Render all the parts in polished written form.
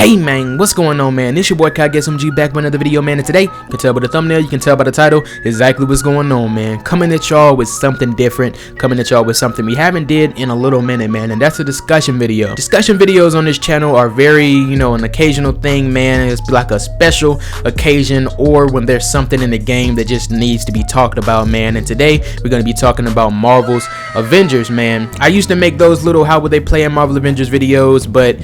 Hey man, what's going on, man? It's your boy KAGE back with another video, man. And today, you can tell by the thumbnail, you can tell by the title exactly what's going on, man. Coming at y'all with something different, coming at y'all with something we haven't did in a little minute, man. And that's a discussion video. Discussion videos on this channel are very, an occasional thing, man. It's like a special occasion or when there's something in the game that just needs to be talked about, man. And today, we're going to be talking about Marvel's Avengers, man. I used to make those little how would they play in Marvel Avengers videos, but,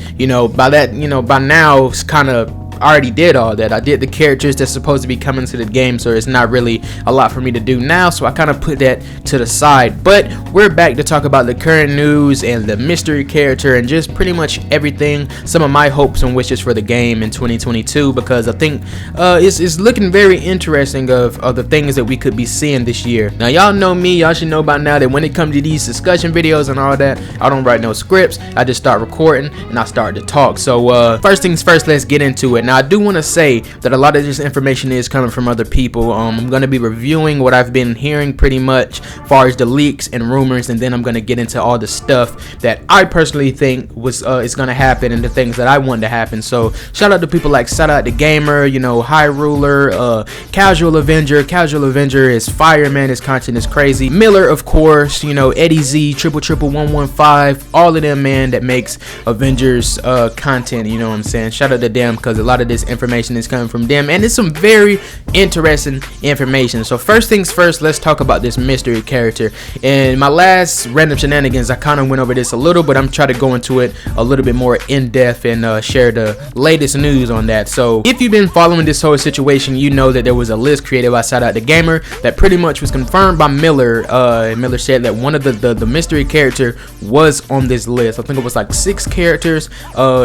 by that, by now it's kind of already did all that. I did the characters that's supposed to be coming to the game, so it's not really a lot for me to do now, so I kind of put that to the side. But we're back to talk about the current news and the mystery character and just pretty much everything, some of my hopes and wishes for the game in 2022, because I think it's looking very interesting of the things that we could be seeing this year. Now y'all know me, y'all should know by now that when it comes to these discussion videos and all that, I don't write no scripts. I just start recording and I start to talk. So first things first, let's get into it. Now I do want to say that a lot of this information is coming from other people. I'm going to be reviewing what I've been hearing pretty much as far as the leaks and rumors, and then I'm going to get into all the stuff that I personally think is going to happen and the things that I want to happen. So shout out to people like Shout Out the Gamer, High Ruler, Casual Avenger is fire, man. His content is crazy. Miller, of course, Eddie Z, 115, all of them, man, that makes Avengers content, you know what I'm saying? Shout out to them, because a lot of this information is coming from them, and it's some very interesting information. So first things first, let's talk about this mystery character. In my last random shenanigans, I kind of went over this a little, but I'm trying to go into it a little bit more in depth and share the latest news on that. So if you've been following this whole situation, you know that there was a list created by Shout Out the Gamer that pretty much was confirmed by Miller. Miller said that one of the mystery character was on this list. I think it was like 6 characters: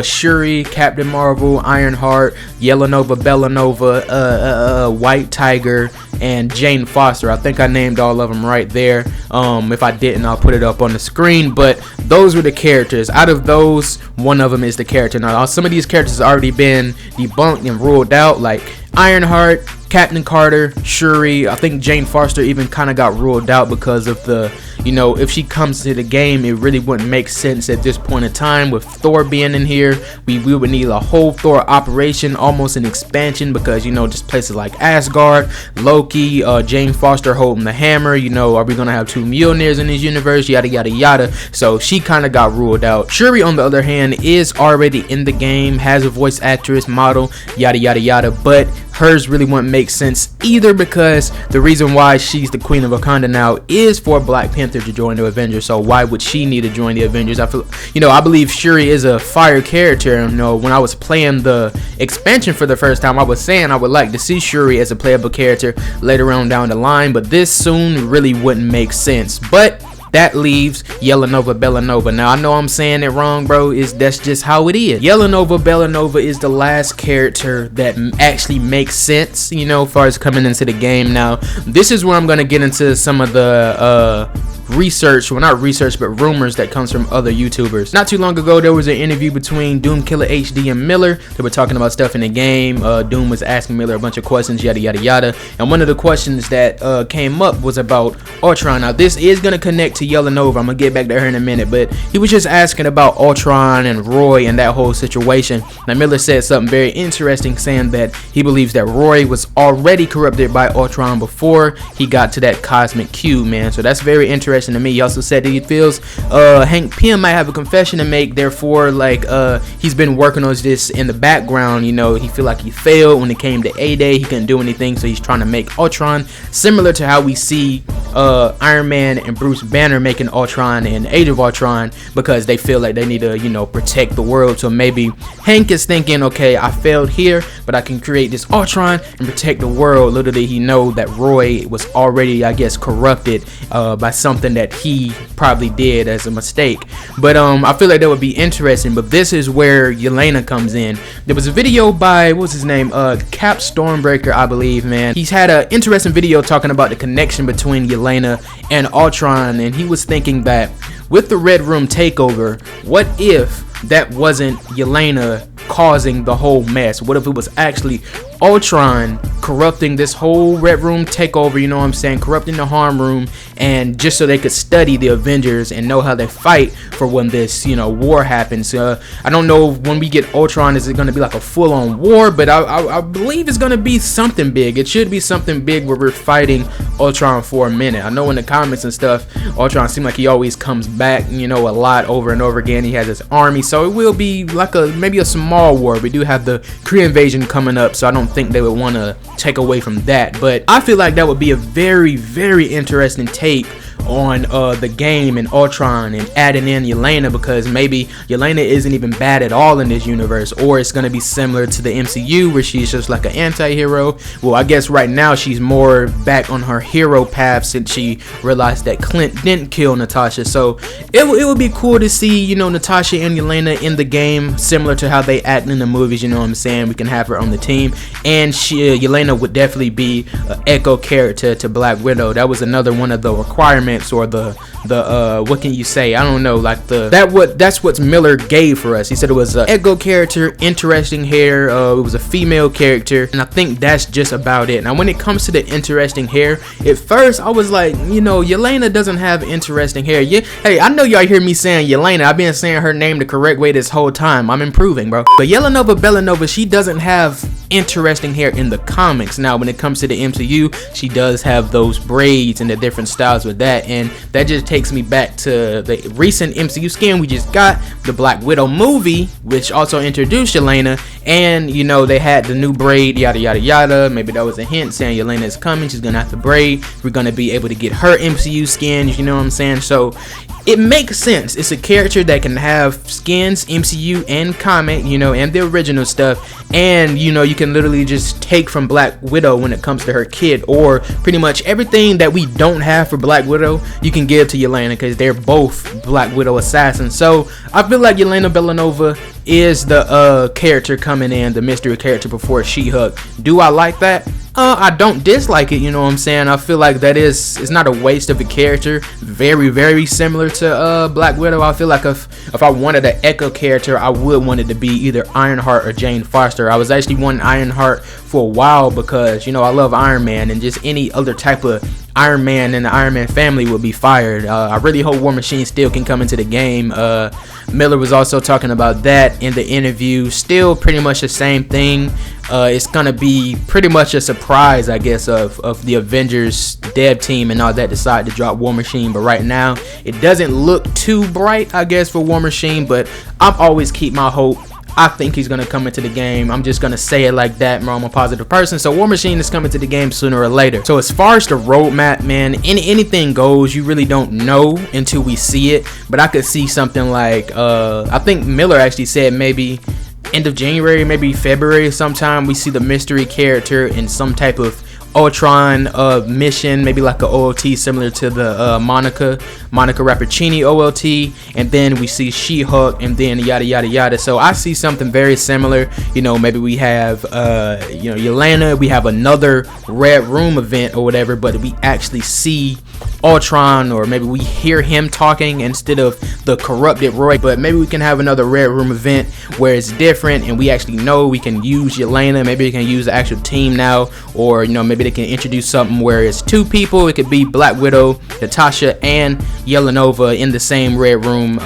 Shuri, Captain Marvel, Ironheart, Yellow Nova, Bellanova, White Tiger, and Jane Foster. I think I named all of them right there. If I didn't, I'll put it up on the screen. But those were the characters. Out of those, one of them is the character. Now, some of these characters have already been debunked and ruled out, like Ironheart, Captain Carter, Shuri. I think Jane Foster even kind of got ruled out because of the, if she comes to the game, it really wouldn't make sense at this point in time. With Thor being in here, we would need a whole Thor operation, almost an expansion, because just places like Asgard, Loki, Jane Foster holding the hammer. Are we gonna have 2 Mjolnirs in this universe? Yada yada yada. So she kind of got ruled out. Shuri, on the other hand, is already in the game, has a voice actress, model, yada yada yada, but hers really wouldn't make sense either, because the reason why she's the Queen of Wakanda now is for Black Panther to join the Avengers. So why would she need to join the Avengers? I feel, I believe Shuri is a fire character. When I was playing the expansion for the first time, I was saying I would like to see Shuri as a playable character later on down the line, but this soon really wouldn't make sense. But that leaves Yellow Nova, Bellanova. Now I know I'm saying it wrong, bro. That's just how it is. Yellow Nova, Bellanova is the last character that actually makes sense, as far as coming into the game. Now this is where I'm gonna get into some of the research, well, not research, but rumors that comes from other YouTubers. Not too long ago, there was an interview between Doom Killer HD and Miller. They were talking about stuff in the game. Doom was asking Miller a bunch of questions, yada yada yada, and one of the questions that came up was about Ultron. Now this is gonna connect to Yellow Nova. I'm gonna get back to her in a minute, but he was just asking about Ultron and Roy and that whole situation. Now Miller said something very interesting, saying that he believes that Roy was already corrupted by Ultron before he got to that cosmic cube, man. So that's very interesting to me. He also said that he feels Hank Pym might have a confession to make, therefore he's been working on this in the background. He feel like he failed when it came to A-Day. He couldn't do anything, so he's trying to make Ultron, similar to how we see Iron Man and Bruce Banner making Ultron in Age of Ultron, because they feel like they need to protect the world. So maybe Hank is thinking, okay, I failed here, but I can create this Ultron and protect the world. Little did he know that Roy was already, I guess, corrupted by something that he probably did as a mistake. But I feel like that would be interesting. But this is where Yelena comes in. There was a video by, what's his name, Cap Stormbreaker, I believe, man. He's had an interesting video talking about the connection between Yelena and Ultron, and he was thinking that with the Red Room takeover, what if that wasn't Yelena causing the whole mess? What if it was actually Ultron corrupting this whole Red Room takeover, you know what I'm saying, corrupting the Harm Room, and just so they could study the Avengers and know how they fight for when this, you know, war happens. I don't know when we get Ultron, is it going to be like a full-on war, but I believe it's going to be something big. It should be something big where we're fighting Ultron for a minute. I know in the comics and stuff, Ultron seems like he always comes back, you know, a lot over and over again. He has his army, so it will be like maybe a small war. We do have the Kree invasion coming up, so I don't think they would want to take away from that, but I feel like that would be a very, very interesting take on the game and Ultron, and adding in Yelena, because maybe Yelena isn't even bad at all in this universe, or it's going to be similar to the MCU where she's just like an anti-hero. Well, I guess right now she's more back on her hero path since she realized that Clint didn't kill Natasha. So it would be cool to see, you know, Natasha and Yelena in the game, similar to how they act in the movies, you know what I'm saying. We can have her on the team, and Yelena would definitely be an echo character to Black Widow. That was another one of the requirements, or the what can you say, I don't know, like that's what Miller gave for us. He said it was an echo character, interesting hair, it was a female character, and I think that's just about it. Now when it comes to the interesting hair, at first I was like, you know, Yelena doesn't have interesting hair. Yeah, hey, I know y'all hear me saying Yelena, I've been saying her name the correct way this whole time. I'm improving, bro. But Yelenova Belanova, she doesn't have interesting hair in the comics. Now when it comes to the MCU, she does have those braids and the different styles with that, and that just takes me back to the recent MCU skin we just got, the Black Widow movie, which also introduced Yelena, and you know, they had the new braid, yada yada yada. Maybe that was a hint saying Yelena is coming, she's gonna have to braid, we're gonna be able to get her MCU skins, you know what I'm saying. So it makes sense. It's a character that can have skins, MCU and comic, you know, and the original stuff, and you know, you can literally just take from Black Widow when it comes to her kid, or pretty much everything that we don't have for Black Widow, you can give to Yelena, because they're both Black Widow assassins. So I feel like Yelena Belanova is the character coming in, the mystery character before She-Hulk. Do I like that? I don't dislike it, you know what I'm saying. I feel like that it's not a waste of a character. Very, very similar to Black Widow. I feel like if I wanted an echo character, I would want it to be either Ironheart or Jane Foster. I was actually wanting Ironheart for a while because, you know, I love Iron Man, and just any other type of Iron Man and the Iron Man family would be fired. I really hope War Machine still can come into the game. Miller was also talking about that in the interview. Still pretty much the same thing. It's gonna be pretty much a surprise, I guess, of the Avengers dev team and all that decide to drop War Machine. But right now it doesn't look too bright, I guess, for War Machine, but I'm always keep my hope. I think he's going to come into the game. I'm just going to say it like that, bro. I'm a positive person. So War Machine is coming to the game sooner or later. So as far as the roadmap, man, anything goes. You really don't know until we see it. But I could see something like, I think Miller actually said maybe end of January, maybe February sometime, we see the mystery character in some type of Ultron mission, maybe like a OLT similar to the Monica Rappaccini OLT, and then we see She-Hulk, and then yada yada yada. So I see something very similar. You know, maybe we have you know, Yelena, we have another Red Room event or whatever, but we actually see Ultron, or maybe we hear him talking instead of the corrupted Roy. But maybe we can have another Red Room event where it's different and we actually know we can use Yelena. Maybe we can use the actual team now, or you know, maybe they can introduce something where it's two people. It could be Black Widow, Natasha, and Yelenova in the same Red Room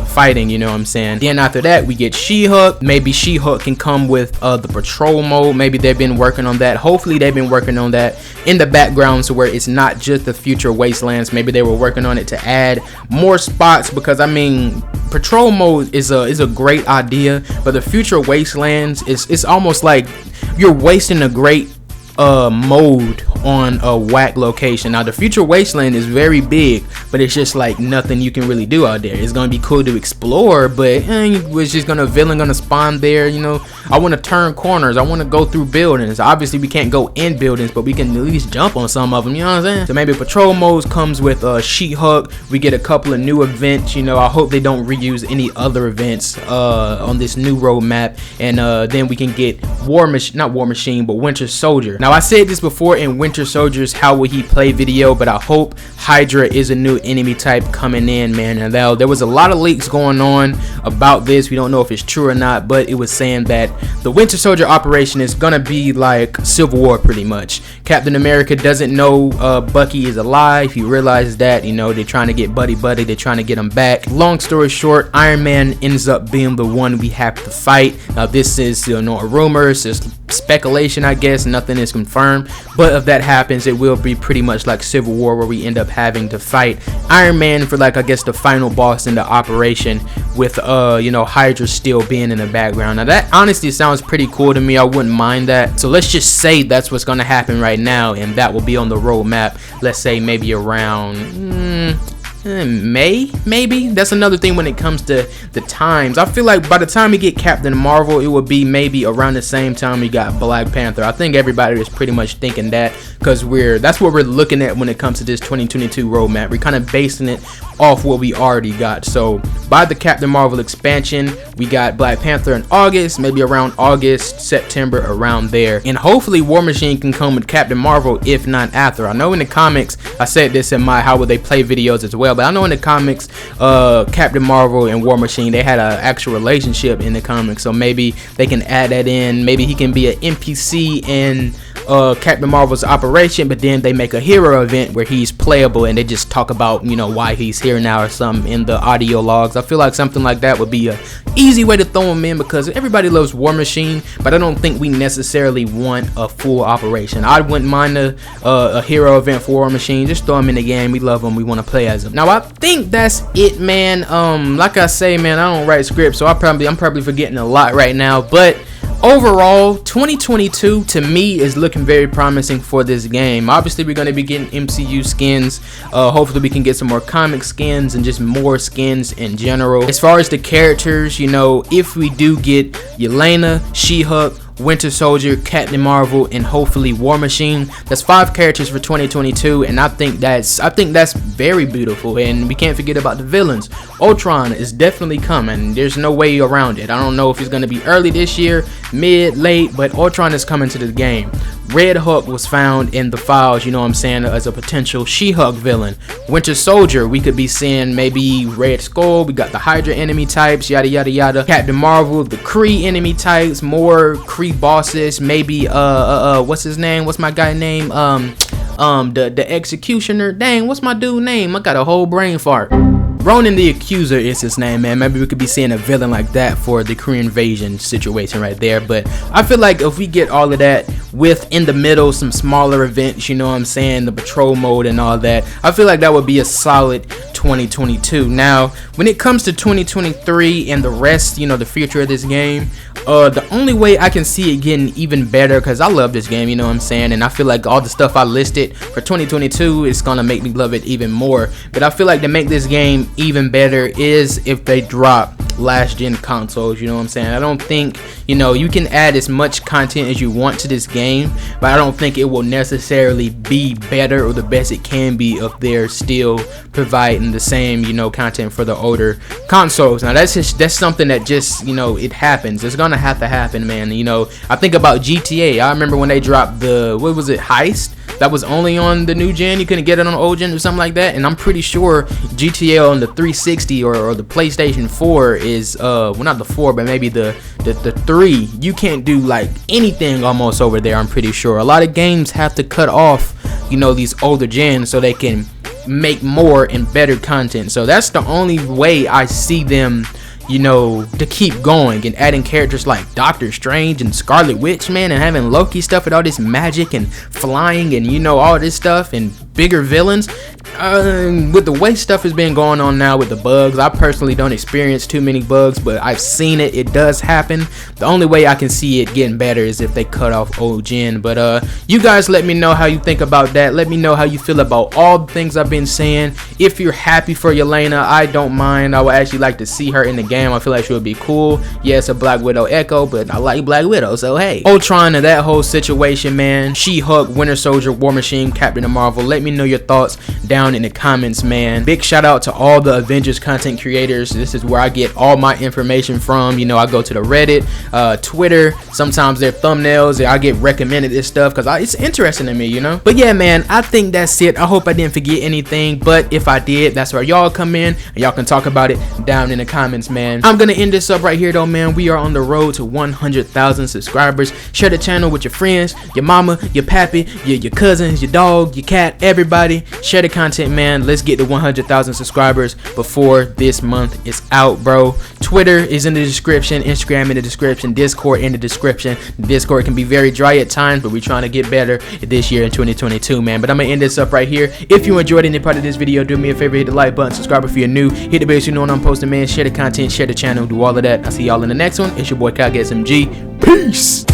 fighting, you know what I'm saying. Then after that we get She-Hulk. Maybe She-Hulk can come with the patrol mode. Maybe they've been working on that. Hopefully they've been working on that in the background, so where it's not just the future wastelands. Maybe they were working on it to add more spots, because I mean, patrol mode is a great idea, but the future wastelands it's almost like you're wasting a great mode on a whack location. Now the future wasteland is very big, but it's just like nothing you can really do out there. It's gonna be cool to explore, but it's just gonna villain gonna spawn there. You know, I want to turn corners, I want to go through buildings. Obviously we can't go in buildings, but we can at least jump on some of them, you know what I'm saying. So maybe patrol modes comes with She-Hulk. We get a couple of new events. You know, I hope they don't reuse any other events on this new roadmap, and then we can get not War Machine, but Winter Soldier. Now I said this before in Winter Soldier's How Will He Play video, but I hope Hydra is a new enemy type coming in, man. And there was a lot of leaks going on about this. We don't know if it's true or not, but it was saying that the Winter Soldier operation is gonna be like Civil War pretty much. Captain America doesn't know Bucky is alive. He realizes that, you know, they're trying to get buddy, they're trying to get him back. Long story short, Iron Man ends up being the one we have to fight. Now this is, you know, a rumor, it's just speculation, I guess. Nothing is confirmed, but if that happens, it will be pretty much like Civil War, where we end up having to fight Iron Man for, like, I guess the final boss in the operation, with you know, Hydra still being in the background. Now that honestly sounds pretty cool to me. I wouldn't mind that. So let's just say that's what's gonna happen right now, and that will be on the roadmap. Let's say maybe around May, maybe. That's another thing when it comes to the times. I feel like by the time we get Captain Marvel, it will be maybe around the same time we got Black Panther. I think everybody is pretty much thinking that, because that's what we're looking at when it comes to this 2022 roadmap. We're kind of basing it off what we already got. So by the Captain Marvel expansion, we got Black Panther in August, maybe around August, September, around there. And hopefully War Machine can come with Captain Marvel, if not after. I know in the comics, I said this in my How Would They Play videos as well, but I know in the comics, Captain Marvel and War Machine, they had an actual relationship in the comics, so maybe they can add that in. Maybe he can be an NPC in Captain Marvel's operation, but then they make a hero event where he's playable and they just talk about, you know, why he's here now or something in the audio logs. I feel like something like that would be a easy way to throw him in, because everybody loves War Machine, but I don't think we necessarily want a full operation. I wouldn't mind a hero event for War Machine. Just throw him in the game. We love him. We want to play as him. Now I think that's it, man. Like I say, man, I don't write scripts, so I'm probably forgetting a lot right now, but overall 2022 to me is looking very promising for this game. Obviously we're going to be getting MCU skins, hopefully we can get some more comic skins and just more skins in general. As far as the characters, you know, if we do get Yelena, She-Hulk, Winter Soldier, Captain Marvel, and hopefully War Machine, that's 5 characters for 2022, and I think that's very beautiful. And we can't forget about the villains. Ultron is definitely coming. There's no way around it. I don't know if it's going to be early this year, mid, late, but Ultron is coming to the game. Red Hulk was found in the files, you know what I'm saying, as a potential She-Hulk villain. Winter Soldier, we could be seeing maybe Red Skull. We got the Hydra enemy types, yada yada yada. Captain Marvel, the Kree enemy types, more Kree bosses, maybe what's his name? What's my guy name? The Executioner. Dang, what's my dude name? I got a whole brain fart. Ronan the Accuser is his name, man. Maybe we could be seeing a villain like that for the Korean invasion situation right there. But I feel like if we get all of that with, in the middle, some smaller events, you know what I'm saying, the patrol mode and all that, I feel like that would be a solid 2022. Now, when it comes to 2023 and the rest, you know, the future of this game, the only way I can see it getting even better, because I love this game, you know what I'm saying, and I feel like all the stuff I listed for 2022 is gonna make me love it even more. But I feel like to make this game even better is if they drop last gen consoles, you know what I'm saying. I don't think, you know, you can add as much content as you want to this game, but I don't think it will necessarily be better or the best it can be if they're still providing the same, you know, content for the older consoles. Now that's something that just, you know, it happens. It's gonna have to happen, man. You know, I think about GTA. I remember when they dropped the, what was it, Heist? That was only on the new gen. You couldn't get it on the old gen or something like that. And I'm pretty sure GTA on the 360 or the PlayStation 4 is well, not the 4, but maybe the 3. You can't do like anything almost over there. I'm pretty sure a lot of games have to cut off, you know, these older gens so they can make more and better content. So that's the only way I see them, you know, to keep going and adding characters like Doctor Strange and Scarlet Witch, man, and having Loki stuff with all this magic and flying and, you know, all this stuff and bigger villains. With the way stuff has been going on now with the bugs, I personally don't experience too many bugs, but I've seen it. It does happen. The only way I can see it getting better is if they cut off old gen. But you guys let me know how you think about that. Let me know how you feel about all the things I've been saying. If you're happy for Yelena, I don't mind. I would actually like to see her in the game. I feel like she would be cool. Yeah, it's a Black Widow echo, but I like Black Widow, so hey. Ultron and that whole situation, man. She-Hulk, Winter Soldier, War Machine, Captain Marvel. Let me me know your thoughts down in the comments, man. Big shout out to all the Avengers content creators. This is where I get all my information from. You know, I go to the Reddit, Twitter, sometimes their thumbnails, I get recommended this stuff because it's interesting to me, you know. But yeah, man, I think that's it. I hope I didn't forget anything, but if I did, that's where y'all come in and y'all can talk about it down in the comments, man. I'm gonna end this up right here though, man. We are on the road to 100,000 subscribers. Share the channel with your friends, your mama, your pappy, your cousins, your dog, your cat, everybody. Share the content, man. Let's get to 100,000 subscribers before this month is out, bro. Twitter is in the description, Instagram in the description, Discord in the description. Discord can be very dry at times, but we're trying to get better this year in 2022, man. But I'm gonna end this up right here. If you enjoyed any part of this video, do me a favor, hit the like button, subscribe if you're new, hit the bell so you know when I'm posting, man. Share the content, share the channel, do all of that. I'll see y'all in the next one. It's your boy KAGE SMG. Peace.